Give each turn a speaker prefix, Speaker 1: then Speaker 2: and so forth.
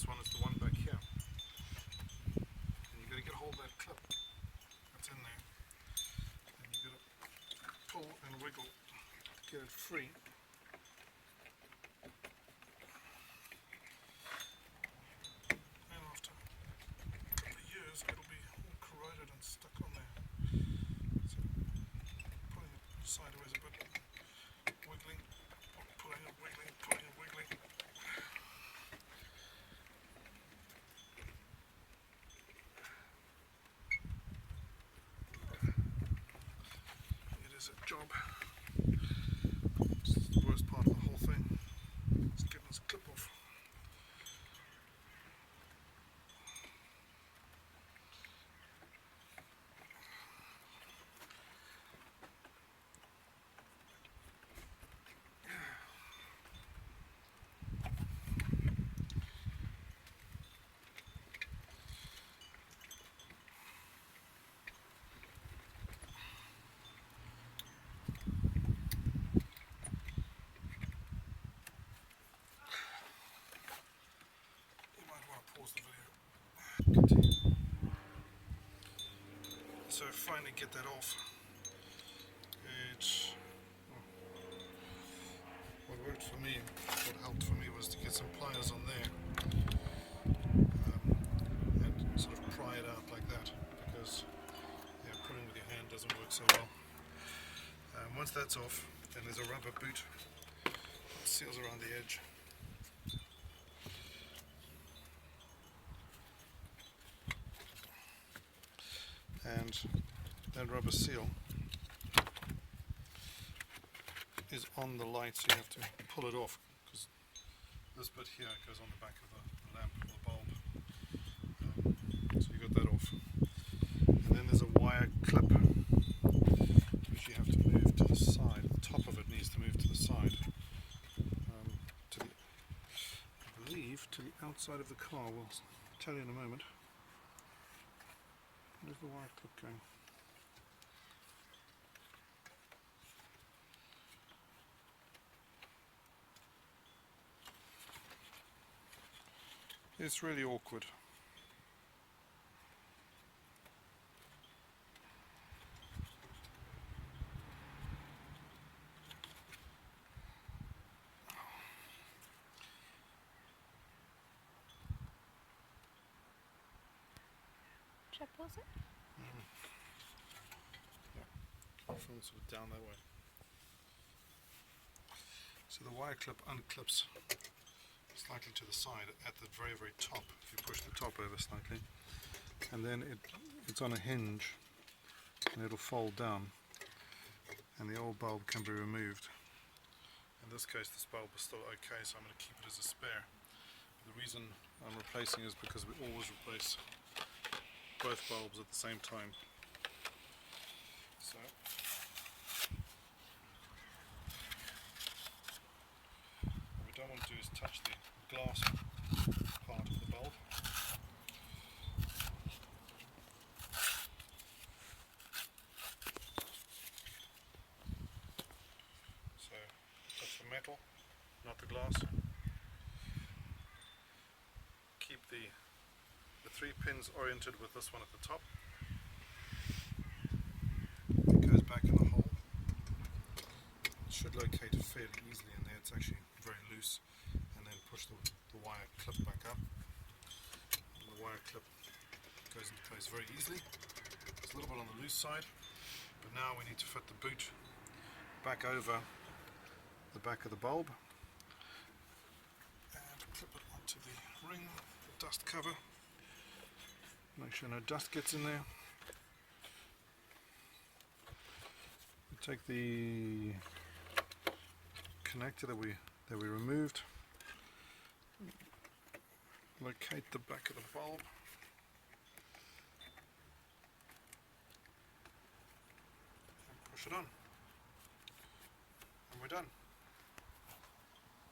Speaker 1: this one is the one back here. And you've got to get hold of that clip that's in there. And you've got to pull and wiggle to get it free. And after a couple of years it'll be all corroded and stuck on there. So pulling it sideways a bit, wiggling, pulling it, wiggling, pulling it, wiggling. It is a job. It's the worst part of the whole thing. It's getting this clip off. Pause the video. Continue. So finally get that off. What worked for me, what helped for me was to get some pliers on there and sort of pry it out like that, because pulling with your hand doesn't work so well. Once that's off, then there's a rubber boot that seals around the edge. And that rubber seal is on the light, so you have to pull it off, because this bit here goes on the back of the lamp or the bulb. So you got that off. And then there's a wire clip which you have to move to the side. The top of it needs to move to the side, to the, I believe, to the outside of the car. We'll tell you in a moment. Where's the wire clip going? It's really awkward.
Speaker 2: Should I pause it?
Speaker 1: From sort of down that way. So the wire clip unclips slightly to the side at the very, very top, if you push the top over slightly, and then it's on a hinge and it'll fold down and the old bulb can be removed. In this case this bulb is still okay, so I'm going to keep it as a spare. The reason I'm replacing is because we always replace both bulbs at the same time. So what we don't want to do is touch the glass part of the bulb. So touch the metal, not the glass. Keep the 3 pins oriented with this one at the top. It goes back in the hole. It should locate fairly easily in there. It's actually very loose. And then push the wire clip back up. And the wire clip goes into place very easily. It's a little bit on the loose side, but now we need to fit the boot back over the back of the bulb and clip it onto the ring, the dust cover. Make sure no dust gets in there. Take the connector that we removed, locate the back of the bulb, and push it on, and we're done.